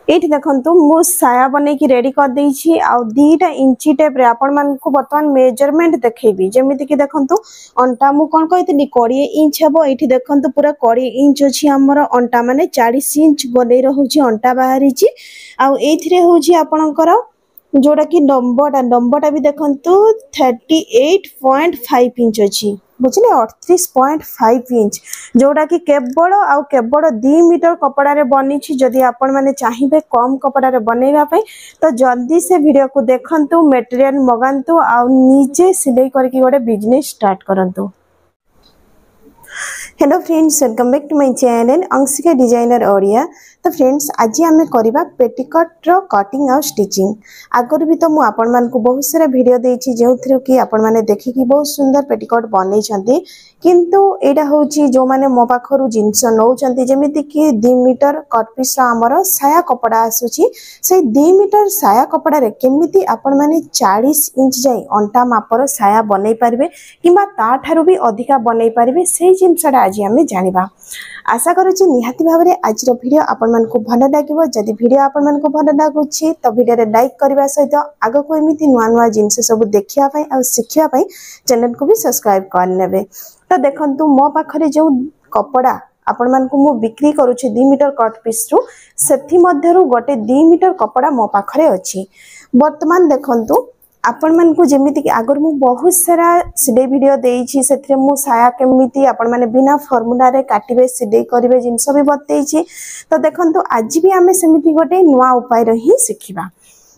ये देखो मु साया बन की रेडी कर देछि आ 2 इंची टेप रे आपण मान को बर्तमान मेजरमेंट देखेबी जेमिति कि देखो अंटा मु कोन कहतनी 20 इंच हेबो एठी देखो पूरा 20 इंच अछि हमर अंटा माने 40 इंच बनै रहउछि अंटा बाहरी छि आ एथिरे होछि आपणकर जोड़ा कि नंबरटा भी देखो 38.5 इंच अच्छी बुझे 38.5 इंच जोड़ा कि केवल आउ केवल 2 मीटर कपड़ा रे बनी जदि आपण माने चाहिए कम कपड़ा रे बनैबा पई तो जल्दी से वीडियो को देखंतु मटेरियल मगांतु आ नीचे सिलाई करके गोटे बिजनेस स्टार्ट करंतु। Hello friends, welcome back to my channel Anshika designer Odia. तो फ्रेंड्स आज आम करवा पेटीकोट रो कटिंग और स्टिचिंग। आगर भी तो मुझे आपण मान को बहुत सारा वीडियो देछि जो थरो कि आपण माने देखि कि बहुत सुंदर पेटीकोट बनै छथि किंतु एटा होछि जो माने मो पाखरु जिंस नौ छथि जेमिति कि 2 मीटर कट पीस हमर साया कपड़ा आसुछि से 2 मीटर साया कपड़ा रे केमिति आपण माने 40 इंच जाई अंटा मापर साया बनै पारबे किबा ता ठारू भी अधिका बनै पारबे से जिंसटा आज आम जानिबा। आशा करुछि निहाती भाबरे आज रो वीडियो आपण मान को भल लागिवो। जदि वीडियो आपण मान को भल लागुछि तो वीडियो रे लाइक करबा सहित आगो को एमिति नुआ नुआ जिंस सब देखिया पई आ सिखिया पई चैनल को भी सब्सक्राइब कर लेबे। तो देखंतु मो पाखरे जो कपड़ा आपण मान को मु बिक्री करूछि 2 मीटर कट पीस रु सेथि मध्यरु गोटे 2 मीटर कपड़ा मो पाखरे अछि। वर्तमान देखंतु आपण मान को जेमिति कि आगर मु बहुत सारा सिलाई वीडियो देइछि सेथरे मु साया केमिति आपण माने बिना फार्मूला रे काटिबे सिलाई करिवे जिंस भी बतैछि। तो देखंतु आज भी आमे सेमिति गोटे नुआ उपाय रे ही सिखिबा।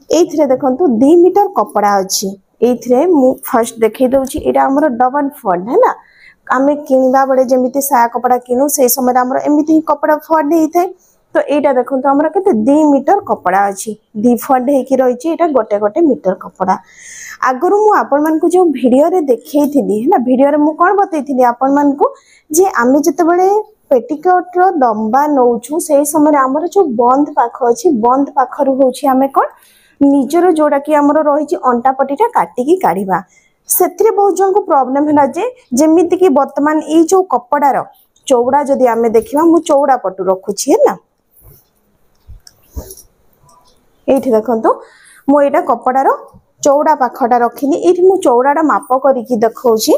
एथिरे देखंतु 2 मीटर कपड़ा अछि एथिरे मु फर्स्ट देखै दउछि एटा हमर डबल फोल्ड है ना। आमे किनबा बडे जेमिति साया कपड़ा किनु से समय हमर एमिति कपड़ा फोल्ड हेइथै। तो एटा देखंतु हमरा केते 2 मीटर कपड़ा अछि 2 फोल्ड हे कि रहिछि एटा गोटे गोटे मीटर कपड़ा। आगरु मु आपण मान को जो वीडियो रे देखैथिली है ना वीडियो रे मु कोन बतैथिली आपण मान को जे आमे जते बडे पेटीकोट रो लंबा नौछु से समय हमर जो बंद पाख अछि बंद पाखरु होछि आमे कोन निजरो जोडा कि हमर रहिछि अंटा पट्टीटा काटी की काढिबा। सेथिरे बहुत जन को प्रॉब्लम हैला जे जेमिति कि वर्तमान ई जो कपड़ा रो चौड़ा जदि आमे देखिबा मु चौड़ा पटु रखुछि है ना। एठी देखंतु मु एटा कपड़ा रो चौड़ा पाखटा रखिनी एठी मु चौड़ाटा माप करिकि देखौछि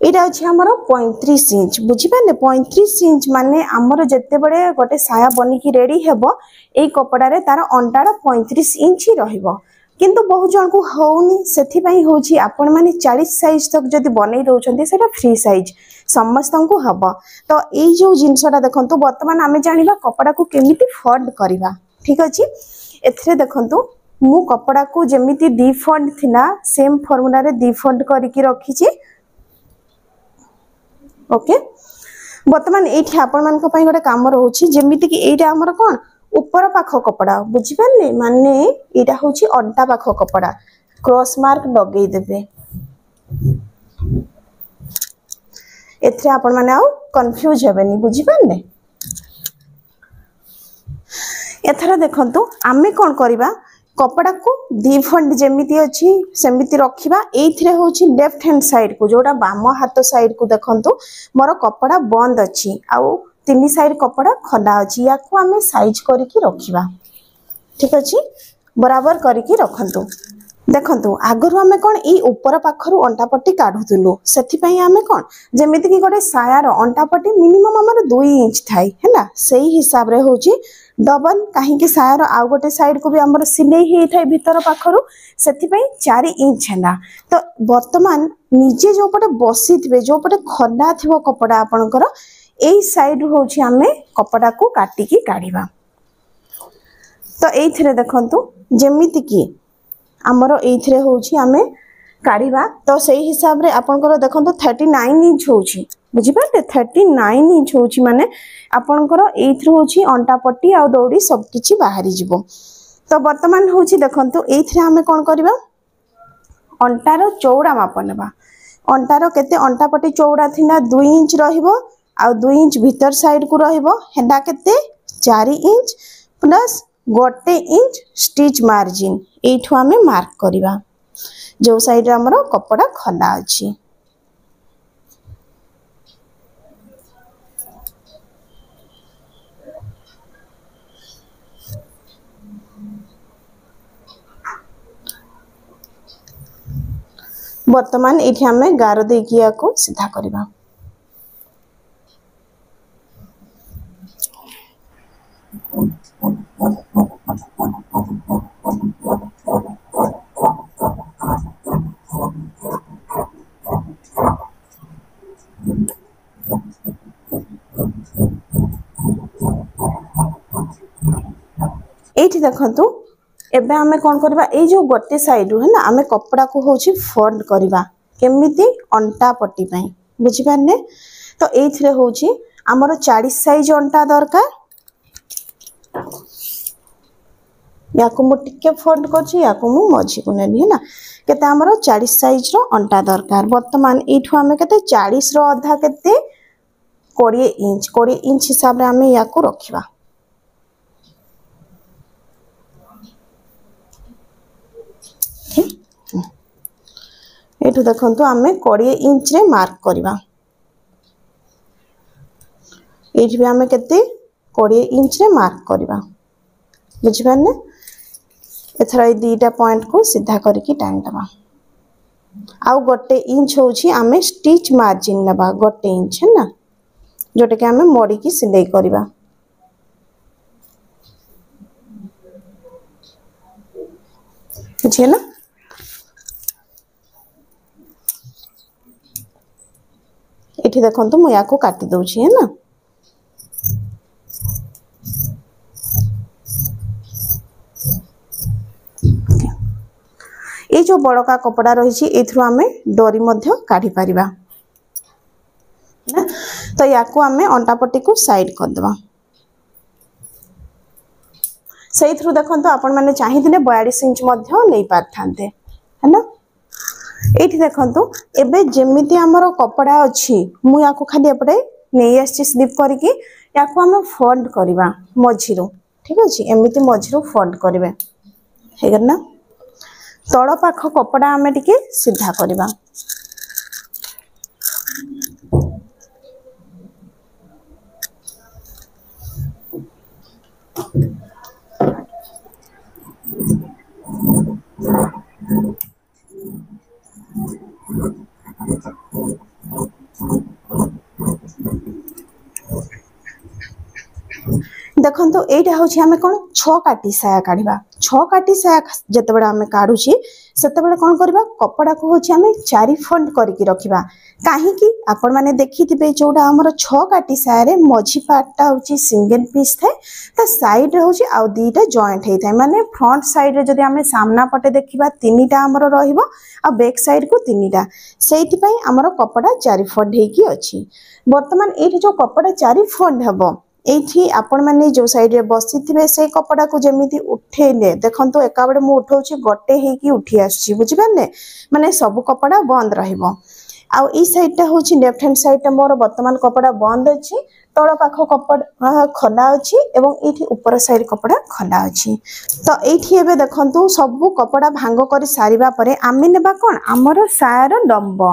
एटा अछि हमर 35 इंच बुझि पाले 35 इंच माने हमर जत्ते बडे गोटे साया बनि की रेडी हेबो ए कपड़ा रे तार अंटाडा 35 इंच ही रहिबो किंतु बहुत जन को होउनी सेथि पई होछि आपण माने 40 साइज तक जदि बनै रहउछन्ती सेटा फ्री साइज समस्त को हबो। तो ए जो जिंसटा देखंतु वर्तमान आमे जानिबा कपड़ा को केमिति फोल्ड करिबा। ठीक अछि एथरे देखंतु मु कपड़ा को जेमिति 2 फोल्ड थिला सेम फार्मूला रे 2 फोल्ड करिकि रखिछि। ओके वर्तमान एठी आपण मान को पई गोटे काम रहउछि जेमिति कि एटा हमर कोन ऊपर पाख कपड़ा बुझि पाले माने एटा होछि अंटा पाख कपड़ा क्रॉस मार्क लगै देबे। एथरे आपण माने आउ कंफ्यूज हेबेनी बुझि पाले। एथरे देखंतु आमे कोन करिबा कपड़ा को 2 फोल्ड जेमिति अछि सेमिति रखिबा। एथिरे होछि लेफ्ट हैंड साइड को जोडा बाम हाथ साइड को देखंतु मोर कपड़ा बंद अछि आउ 3 साइड कपड़ा खला अछि या को आमे साइज करिकि रखिबा। ठीक अछि बराबर करिकि रखंतु। देखंतु आगरु आमे कोन ई ऊपर पाखरु अंटा पट्टी काढुतलु सेथि पई आमे कोन जेमिति कि गोटे सायार अंटा पट्टी मिनिमम हमर 2 इंच थाई हैला सेही हिसाब रे होछि डबल काहे कि सायार आ गोटे साइड को भी हमर सिलाई हेइ थाई भीतर पाखरु सेथि पई 4 इंच हैला। तो वर्तमान निजे जो पटे बसिथिबे जो पटे खला थिबो कपड़ा आपनकर एई साइड होछि आमे कपड़ा को काटी की काढिबा। तो एथिरे देखंतु जेमिति कि हमरो एथिरे होछि आमे काढिबा। तो सेही हिसाब रे आपनकर देखंतु 39 इंच होछि बुझि पाते 39 इंच होछि माने आपनकर एथिरे होछि अंटा पट्टी आ दौड़ी सब किछि बाहरी जिवो। तो वर्तमान होछि देखंतु एथिरे आमे कोन करबा अंटारो चौड़ा माप नेबा। अंटारो केते अंटा पट्टी चौड़ा थिना 2 इंच रहिबो आ 2 इंच भीतर साइड को रहिबो हेडा केते 4 इंच प्लस गोटे इंच स्टिच मार्जिन एठो आमे मार्क करिबा जो साइड रे हमरो कपड़ा खला अछि। बर्तमान ये आम गार देकी या सीधा करवा। ये देखु एबे आमे कौन करबा ए जो गोटे साइड है ना आमे कपड़ा को होची फोल्ड करबा केमिति अंटा पट्टी पई बुझी पारने। तो एथिरे होची हमर 40 साइज अंटा दरकार या को मु टिके फोल्ड करछि या को मु मझी को नेनी है ना केते हमर 40 साइज रो अंटा दरकार। वर्तमान एठु आमे केते 40 रो आधा केते 20 इंच हिसाब रे आमे या को रखिबा। एठु देखंतु आमे 20 इंच रे मार्क करबा। एठी भी आमे केते 20 इंच रे मार्क करबा बुझि पारने। एथरा ए दीटा पॉइंट को सीधा करके टांग दबा। आउ गोटे इंच होची आमे स्टिच मार्जिन नबा गोटे इंच है ना जोटे के आमे मोड़ी की सिलाई करबा। बुझिए ना। एठी देखंतु मु या को काटी दउची है ना। ये जो बड़का कपड़ा रही एथरु आमे डोरी मध्य काढ़ी परिबा ना। तो या को आमे अंटा पट्टी को साइड कर दबा। सेई थ्रु देखंतु आपण माने चाहिदिले 42 इंच मध्य नै पारथांते है ना। एठी देखंतु एबे जेमिति हमरो कपड़ा अछि मु या को खाली एपटे नै आछि स्लिप करके या को हम फोल्ड करबा मझिरो ठीक अछि। एमिति मझिरो फोल्ड करबे हे गना। तळ पाख कपड़ा आमे टिके सीधा करबा। देखंतु एटा होछि हमें कोन 6 काटी साया काढिबा। 6 काटी साया जते बडा हमें काढुछि सेते बडा कोन करबा कपड़ा को होछि हमें 4 फोल्ड करके रखिबा। काहे कि आपण माने देखिथिबे जोडा हमर 6 काटी साया रे मझी पार्टटा होछि सिंगल पीस थाए त साइड रे होछि आ दीटा जॉइंट हे थाए। माने फ्रंट साइड रे जदी हमें सामना पटे देखिबा तीनीटा हमर रहिबो आ बैक साइड को तीनीटा सेति पई हमर कपड़ा 4 फोल्ड हेकी अछि। वर्तमान एठी जो कपड़ा 4 फोल्ड हबो एठी आपण माने जो साइड रे बसी थिबे से कपड़ा को जेमिति उठेले देखंतु एका बडे मु उठौछि गोटे हेकी उठी आछि बुझि पारने। माने सब कपड़ा बंद रहिबो। आ ई साइडटा होछि लेफ्ट हैंड साइडटा मोर वर्तमान कपड़ा बंद अछि तळ पाख कपड़ा खला अछि एवं एठी ऊपर साइड कपड़ा खला अछि। तो एठी एबे देखंतु सब कपड़ा भांग करि सारिबा परे आमे नेबा कोन हमर सायार लंब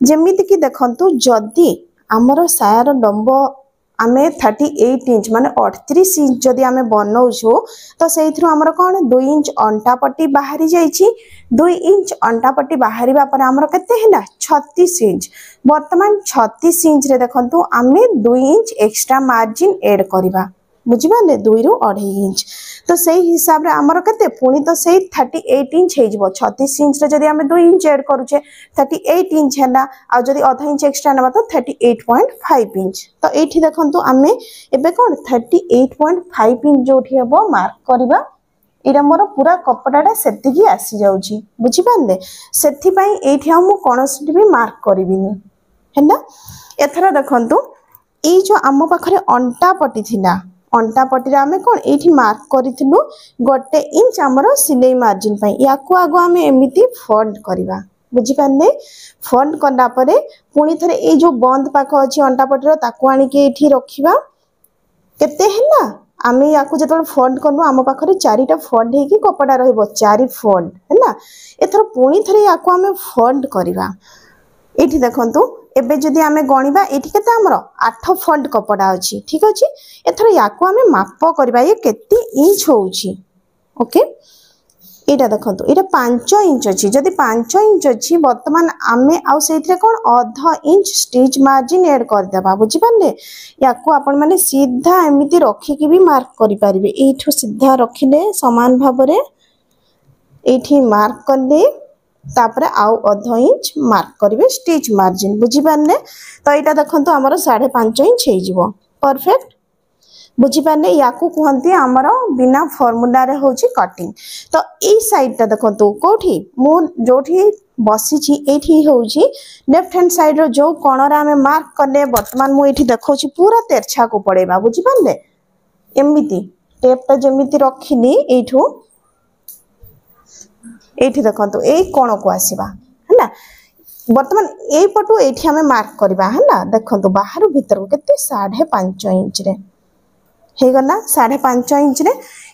जेमिति कि देखंतु जदी हमर सायार लंब आमे 38 इंच माने 38 इंच जदी आमे बनौछु तो सेइथरो हमर कोन 2 इंच अंटा पट्टी बाहरी जाईची। 2 इंच अंटा पट्टी बाहरीबा पर हमर कते हैला 36 इंच। वर्तमान 36 इंच रे देखंतु आमे 2 इंच एक्स्ट्रा मार्जिन ऐड करबा बुझिबाले 2 रु 2.5 इंच। तो सही हिसाब रे हमर कते पुनी तो सही 38 इंच हे जबो। 36 इंच रे जदी हमें 2 इंच ऐड करूचे 38 इंच हैला आ जदी आधा इंच एक्स्ट्रा नबा तो 38.5 इंच। तो एठी देखंतु आमे एबे कोन 38.5 इंच जोठी हबो मार्क करबा। एरा मोर पूरा कपड़ाटा सेति की आसी जाउची बुझि पाले। सेथि पई एठी हम कोनोसी भी मार्क करबिनी हैना। एथरा देखंतु ए जो आम पाखरे अंटा पट्टी थिला अंटा पट्टी आमे कोन एठी मार्क करिथिलु गोटे इंच हमर सिलाई मार्जिन पई याकु आगो आमे एमिति फोल्ड करबा बुझि पाले। फोल्ड करला परे पुनी थरे ए जो बंद पाख अछि अंटा पट्टीरो ताकु आनी के एठी रखिबा केते हैला। आमे याकु जतल फोल्ड करनु आम पाखरे 4टा फोल्ड हेकी कपड़ा रहइबो 4 फोल्ड हैला। एथर पुनी थरे याकु आमे फोल्ड करबा। एठी देखंतु एबे जदी आमे गणिबा एठी केते हमर 8 फोल्ड कपड़ा अछि ठीक अछि। एथर याकु आमे माप करबा ये केते इंच होउची ओके। एटा देखंतु एटा 5 इंच अछि जदि 5 इंच अछि वर्तमान आमे आउ सेथिरे कोन आधा इंच स्टिच मार्जिन ऐड कर देबा बुझि पाले याको आपण माने सीधा एमिति रखी कि भी मार्क करि परिबे एठु सीधा रखिले समान भाबरे एठी मार्क करले तापरे आउ आधा इंच मार्क करिवे स्टिच मार्जिन बुझि पाले तो एटा देखंतु हमर 5.5 इंच हे जिवो परफेक्ट बुझी पाने याकू कहते आमर बिना फॉर्मूला रे होची कटिंग तो ए साइड ता देखंतु कोठी मु जोठी बसी एठी होची लेफ्ट हैंड साइड रो जो कोणरा हमें मार्क करले वर्तमान मु एठी देखौची पूरा तेरछा को पड़ेबा बुझी पाले एमिति टेप ता जेमिति रखिनी एठू एठी देखंतु ए कोण को आसीबा हैला वर्तमान ए पटू एठी हमें मार्क करबा हैला देखंतु बाहर भीतर को केते 5.5 इंच रे हे गला 5.5 इंच रे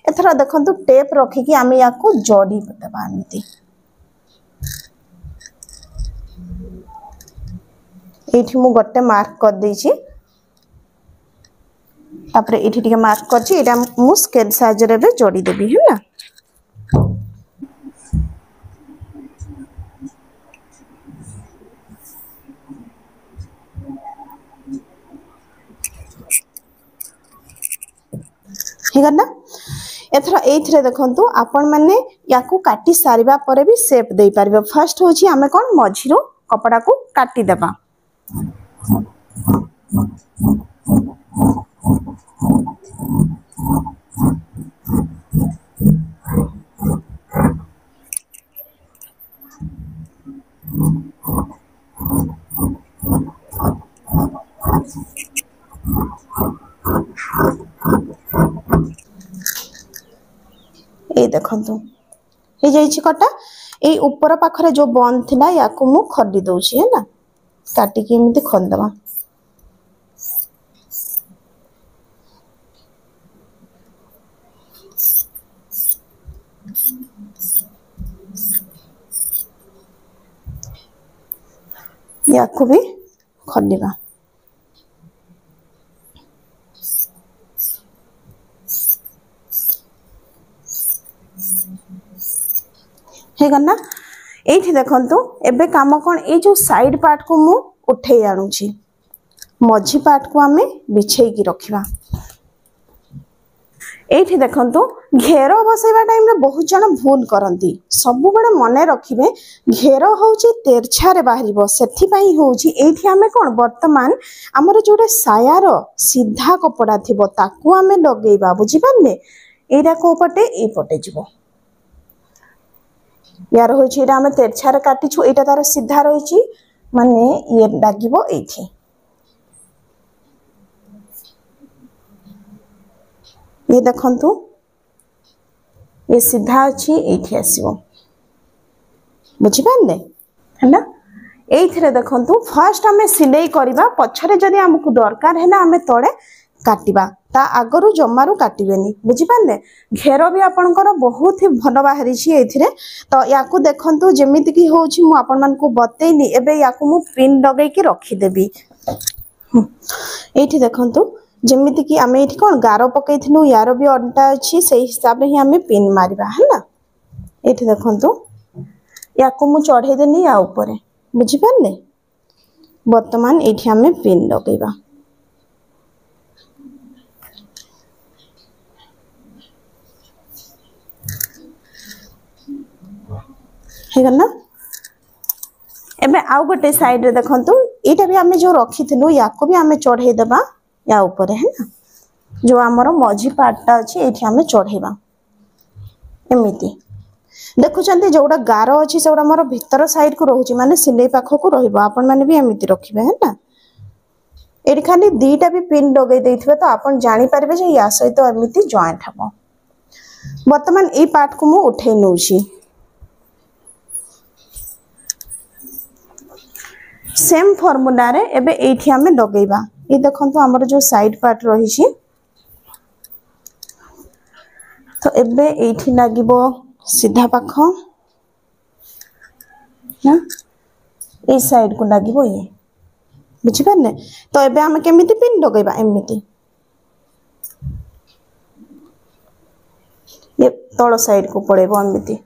एथरा देखंतु टेप रखी कि आमे याको जोड़ी देबा एमिति एठी मु गट्टे मार्क कर देछि तापरे एठी टिके मार्क करछि एटा मु स्केल साइज रे बे जोड़ी देबी हैला हेगना एथरा एथरे देखंतु आपण माने याकू काटी सारिबा परे भी शेप देई परबे फर्स्ट होची हमें कोन मझिरो कपड़ा को काटी देबा ए देखंतु हे जाईची कटा ए ऊपर पाखरे जो बंद थिला याकू मु खड्डी दउची है ना काटी के एमिति खन दबा याकू भी खड्डीबा हे गन्ना एठी देखंतु एबे काम कोन ए जो साइड पार्ट को मु उठे आनुची मझी पार्ट को हमें बिछेई की रखिबा एठी देखंतु घेरो बसैबा टाइम रे बहुत जण भूल करंती सब बडे मने रखिबे घेरो होची तेरछा रे बाहरिबो सेथि पई होची एठी हमें कोन वर्तमान हमर जोडे सायार सीधा कपड़ा थिबो ताकू हमें लगेइबा बुझी पाले एटा को पटे ए पटे जिवो यार होची एटा हमें तेरछा रे काटी छु एटा तार सीधा रहिची माने ये लागिबो एठी ये देखंतु ये सीधा अछि एठी आसीबो बुझी पाले हैना एथिरे देखंतु फर्स्ट हमें सिलाई करबा पछरे जदी हमकु दरकार हैला हमें तळे काटिबा ता आगरु जम्मारु काटिबेनी बुझी पाले घेरो भी आपनकर बहुत ही भलो बाहरी छी एथिरे तो याकू देखंतु जेमिति की होची मु आपन मान को बतेइली एबे याकू मु पिन लगै के रखी देबी एठी देखंतु जेमिति की आमे एठी कोन गारो पकैथिनु यारो भी अंटा अछि सेही हिसाब रे ही आमे पिन मारिबा हैला एठी देखंतु याकू मु चढ़े देनी या ऊपर बुझी पाले वर्तमान एठी आमे पिन लगैबा हे गना एबे आउ गोटे साइड रे देखंतु एटा भी आमे जो रखिथिनु याको भी आमे चढ़े देबा या ऊपर है ना जो हमर मझी पार्टटा अछि एठी आमे चढ़ेबा एमिति देखु चंती जोडा गारो अछि सेडा हमर भीतर साइड को रहउची माने सिलाई पाखो को रहइबो आपन माने भी एमिति रखिबे है ना एठी खाली दीटा भी पिन लगै दैथिबे तो आपन जानि परबे जे या सहित एमिति जॉइंट हबो वर्तमान ए पार्ट को मु उठै नउची सेम फार्मूला रे एबे एठी हमें लगैबा ये देखंतु हमर जो साइड पार्ट रही छी तो एबे एठी लागिबो सीधा पाख ना ए साइड को लागिबो ये बुझि पाने तो एबे हम केमिति पिन लगैबा एमिति ये तळ साइड को पड़ेबो एमिति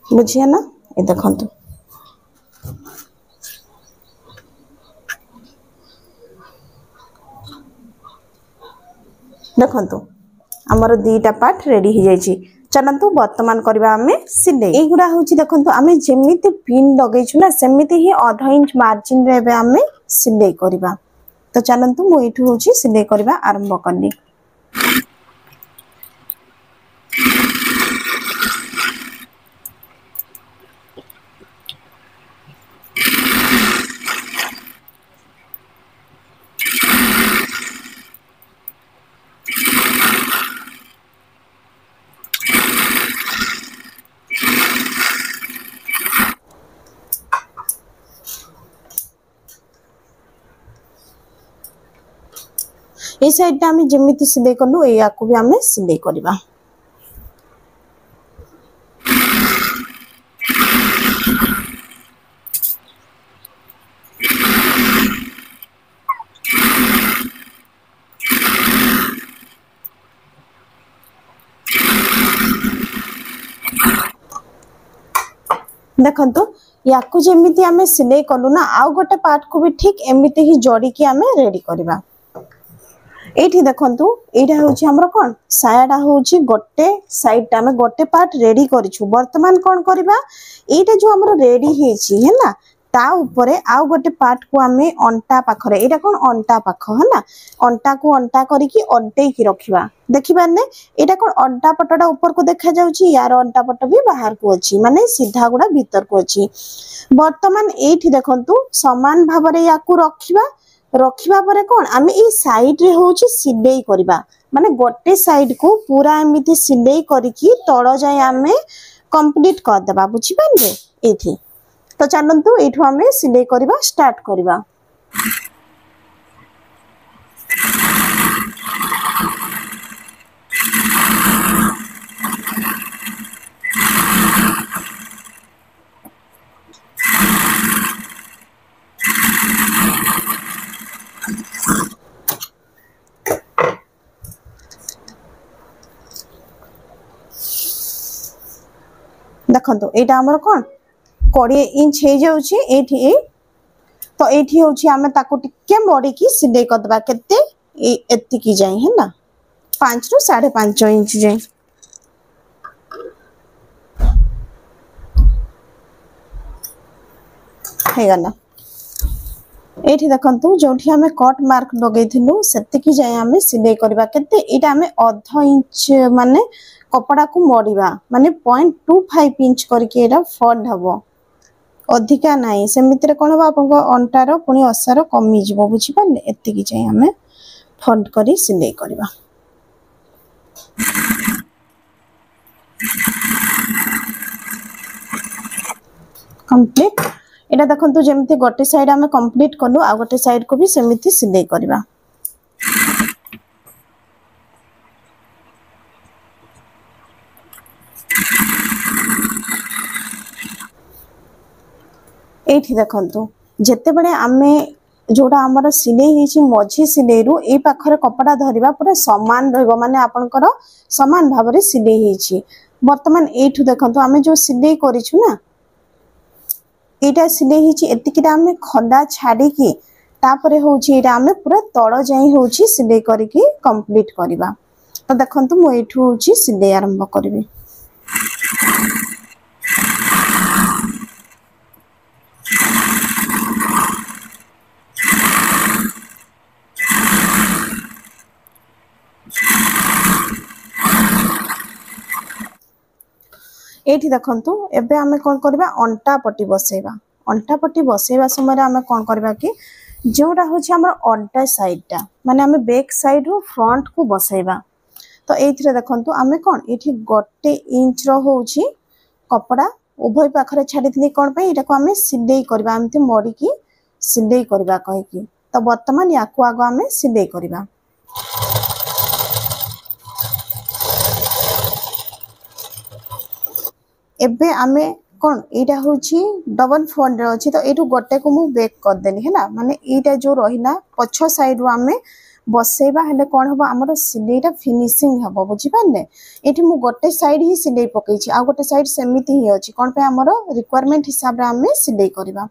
बुझिए ना ये देखंतु देखंतु आमर दीटा पार्ट रेडी हो जाइए। चलतु बर्तमान करवा आम सिले युवा हूँ देखो आम जमी पिन लगेचु ना सेमती ही आधा इंच मार्जिन रे आम सिले करवा। तो चलतु मुझे सिले करवा आरंभ कली। ये साइड आम जमी सिले कलु या भी आम सिले करवा। देखंतु याकु जेमिति आमे सिलाई कलु ना आउ गोटे पार्ट को भी ठीक एमिति ही जोड़ी की आमे रेडी करबा। एठी देखंतु एटा होची हमर कोन सायाडा होची गोटे साइड आमे गोटे पार्ट रेडी करिछु। वर्तमान कोन करबा एटा जो हमर रेडी हेची हैला ता ऊपरे आउ गोटे पार्ट को आमे अंटा पाखरे एटा कोन अंटा पाख हैला अंटा को अंटा करी की अंटे की रखिबा। देखिबा ने एटा कोन अंटा पटडा ऊपर को देखा जाउची यार अंटा पट भी बाहर को अछि माने सीधा गुडा भीतर को अछि। वर्तमान एठी देखंतु समान भाबरे याकू रखिबा। रखिबा परे कोन आमे ई साइड रे होची सिलाई करबा माने गोटे साइड को पूरा एमिति सिलाई करी की तळ जाय आमे कंप्लीट कर देबा। बुझी पानबे एठी। तो चलंतु एठु आमे सिलाई करबा स्टार्ट करबा। देखंतु एटा हमर कोन 20 इंच हे जाउची एठी। तो एठी होची आमे ताको टिके मोड़ी की सिलाई कर दबा केते एत्ती की जाय हैला 5 रु 5.5 इंच जाय हे गला। एठी देखंतु जोठी आमे कट मार्क लगै थिलु सेते की जाय आमे सिलाई करबा केते एटा आमे आधा इंच माने कपड़ा को मोड़ीबा माने 0.25 इंच करके एटा फोल्ड हबो अधिका नाही सेमिति रे कोन हो आपन को अंटार पुनी असार कमी जिवो। बुझी पाले एत्ती की जाय आमे फोल्ड करी सिलाई करबा। कंप्लीट एटा देखंतु जेमति गोटे साइड आमे कंप्लीट कलु आ गोटे साइड को भी सेमिति सिलाई करबा। एठी देखंतु जेते बडे आमे जोडा हमर सिलाई हिची मझी सिलाई रु ए पाखरे कपड़ा धरिबा पूरा समान रहबो माने आपनकर समान भाबरे सिलाई हिची। वर्तमान एठु देखंतु आमे जो सिलाई करिछु ना एटा सिलाई हिची एतिकिटा आमे खंडा छाडी की तापरे होची एटा आमे पूरा तळ जाई होची सिलाई करी की कंप्लीट करबा। तो देखंतु मो एठु होची सिलाई आरंभ करबी। एठी देखंतु एबे आमे कोन करबा अंटा पट्टी बसेबा। अंटा पट्टी बसेबा समय आमे कोन करबा कि जोडा होची हमर अंटा साइडटा माने आमे बैक साइड रो फ्रंट को बसेबा। तो एथिरे देखंतु आमे कोन एठी गोटे इंच रो होची कपड़ा उभय पाखरे छाडिथि कोन पई एटा को आमे सिलाई करबा एमति मोडी की सिलाई करबा कहि की। तो वर्तमान याकू आगो आमे सिलाई करबा। एबे आमे कोन एटा होची डबल फोल्ड रे अछि। तो एटू गोटे को मु बैक कर देनी हैला माने एटा जो रहिला पछ साइड रो आमे बसैबा हेले कौन हम आमर सिलेटा फिनिशिंग हम बुझिपारे ये मु गोटे साइड ही सिले पकई आ गोटे साइड सेमती ही अच्छी कौन पे आमर रिक्वायरमेंट हिसाब से आम सिले करवा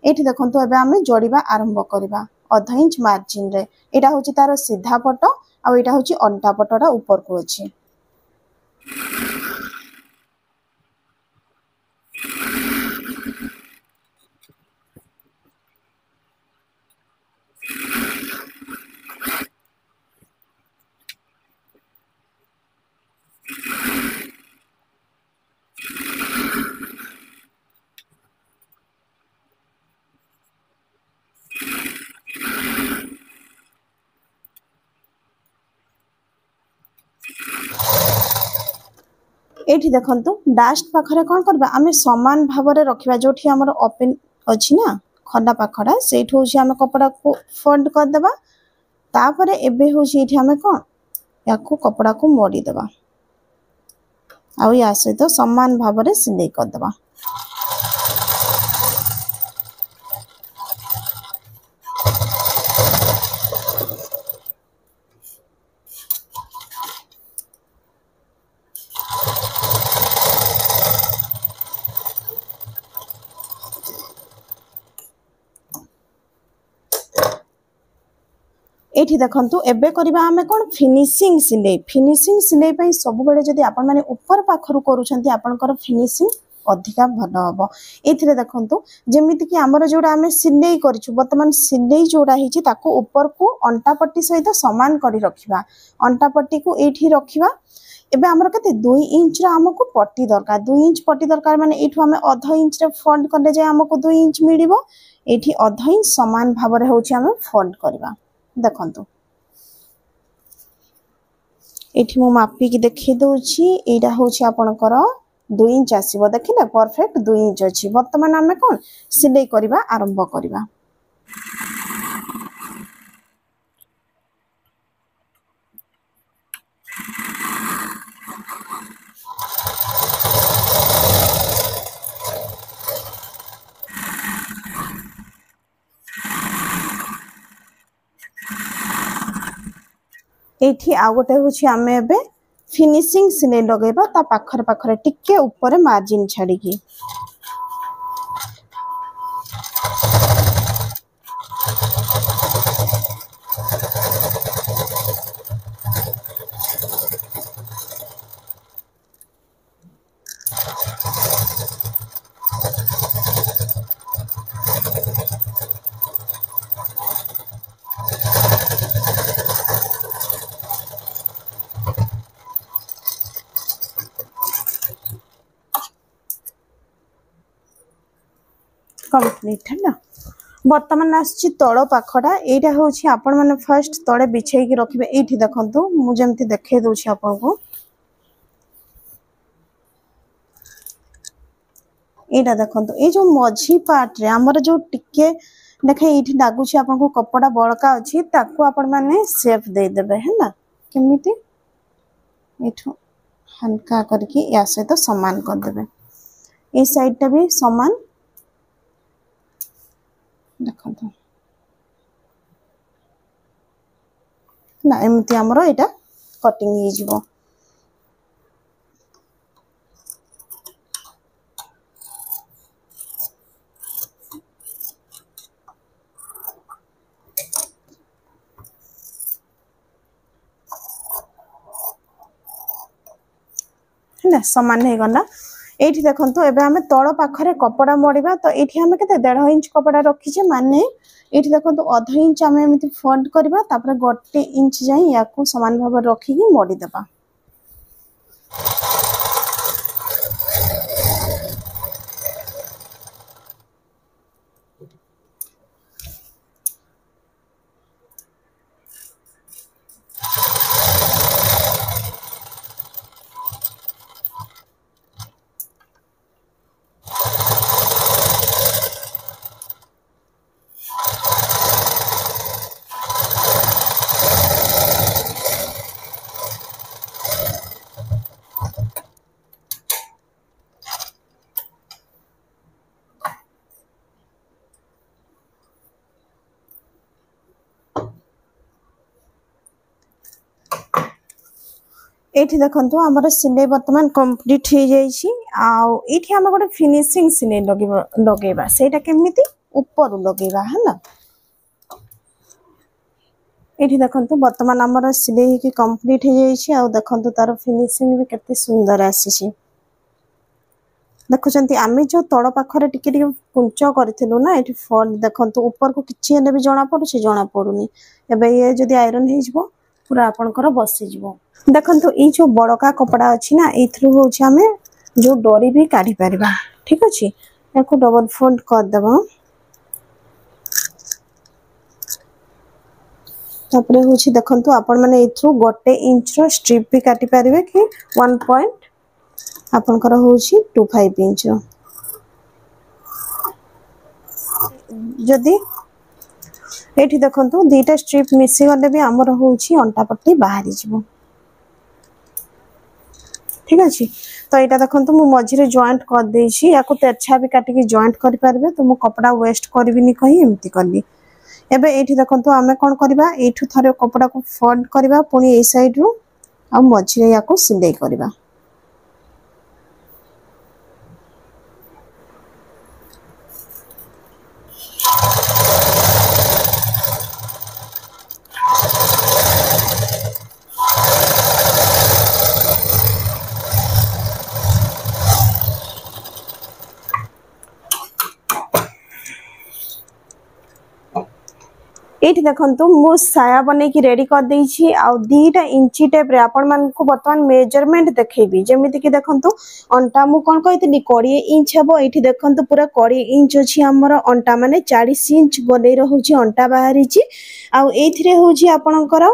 ये देखो एवं आम जोड़ा आरंभ करवा 1/2 इंच मार्जिन रे यहाँ हूँ तार सीधा पट आईटा हूँ अंटा पटटा ऊपर को अच्छी ये देखु डास्ट पाखरे कौन करवा आम सामान भाव में रखा जो आम ओपन अच्छी ना खंडा पाखड़ा से आम कपड़ा को फोल्ड करदे तापर एबे हूँ ये आम कौन या कपड़ा को मोड़ीदेवा आ या सहित सामान भाव में सिले करदे ये देखु एबे करबा आमे कौन फिनिशिंग सिलाई सब बेले जदि आपण माने ऊपर पाखरु करूछंती आपनकर फिनिशिंग अधिका भल हम ये देखु जमीती कि आमर जोड़ा आम सिलाई करूँ बर्तमान सिलाई जोड़ा ही ऊपर को अंटा पट्टी सहित सामान कर रखा अंटा पट्टी को ये रखा एबे आमर केते 2 इंच आमको पट्टी दरकार 2 इंच पट्टी दरकार माने एठू आमे 1/2 इंच रे फोल्ड करले जाय आमको 2 इंच मिलिबो एठी 1/2 इंच समान भाव रे होची आमे फोल्ड करबा देखंतु एठी मु मापिकी देखि दउची एटा होची आपनकर 2 इंच आसीबो देखिले परफेक्ट 2 इंच अछि वर्तमान आमे कोन सिलाई करबा आरंभ करबा एठी आ गोटे होची आमे एबे फिनिशिंग सिलाई लगेबा ता पाखर पाखर टिके ऊपर मार्जिन छाड़ी की कंप्लीट है ना बर्तमान आसी तल पाखटा यहाँ हूँ आपण मैंने फास्ट तले बिछे रखिए ये देखो मुझे देखे दूसरी आपन को यहाँ देखो ये जो मझी पार्ट रे आमर जो टिके देखे ये लगुच आपको कपड़ा बड़का अच्छी आपण मैंने सेप देदेवे है ना केमिति एठू हल्का करके या सहित तो सामान करदे ये साइडटा भी सामान देखो ना एमती आमर यहाँ कटिंग हो ना सामान हो गला ये देखो एबे आमे तल पाखरे कपड़ा मोड़वा तो ये आम के 1.5 इंच कपड़ा रखीचे माने ये देखो 1/2 इंच आम एमती फोल्ड करवा तापर 1 इंच जाए या सामान भाव रखिकी मोड़ीदेवा एठी देखंतु हमर सिलाई वर्तमान कंप्लीट हो जाईछि आउ एठी हम गोटे फिनिशिंग सिलाई लगेबा सेटा केमिति ऊपर लगेबा हला। एठी देखंतु वर्तमान हमर सिलाई की कंप्लीट हो जाईछि आउ देखंतु तार फिनिशिंग भी केते सुंदर आसीछि। देखुचंती आमे जो तळ पाखरे टिके टिके कुंच करथिलु ना एठी फॉल देखंतु ऊपर को किछि हेले भी जणा पडुछि जणा पडुनी। एबे ये जदी आयरन हे जिवो पूरा आपनकर बसी जिवो। देखंतु ई जो बड़का कपड़ा अछि ना एथरु होछि हमें जो डोरी भी काढी परबा ठीक अछि। एको डबल फोल्ड कर देबो तापरे होछि देखंतु आपण माने एथरु 1 इंच रो स्ट्रिप भी काटी परबे कि 1 पॉइंट आपनकर होछि 25 इंच रो। जदी एठी देखंतु दीटा स्ट्रिप मिसी गले भी हमर होछि अंटा पट्टी बाहरी जिवो ठीक अछि। तो एटा देखंतु मु मझिरे जॉइंट कर देछि याको तेरछा भी काटी के जॉइंट कर परबे तो मु कपड़ा वेस्ट करबिनी कहि एम्ति करली। एबे एठी देखंतु हमें कोन करबा एठु थरे कपड़ा को फोल्ड करबा पुनी ए साइड रो आ मझिरे याको सिलाई करबा। एठी देखंतु मु साया बने की रेडी कर देछि आ 2 इंची टेप रे आपण मान को वर्तमान मेजरमेंट देखेबी जेमिति कि देखंतु अंटा मु कोन कहितली 20 इंच हबो। एठी देखंतु पूरा 20 इंच अछि हमर अंटा माने 40 इंच गले रहउछि अंटा बाहरी छि आ एथिरे होछि आपणकर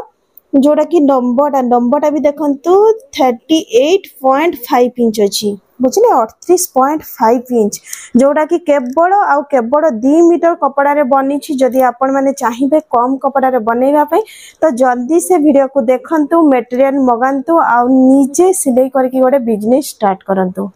जोड़ा कि लंबटा भी देखंतु 38.5 इंच अछि बुझले 38.5 इंच जोड़ा कि केवल 2 मीटर कपड़ा रे बनी छि। जदि आपण माने चाहिबे कम कपड़ा रे बनेगा पे तो जल्दी से वीडियो को देखंतु मटेरियल मगांतु आ नीचे सिलाई करके गोटे बिजनेस स्टार्ट करंतु।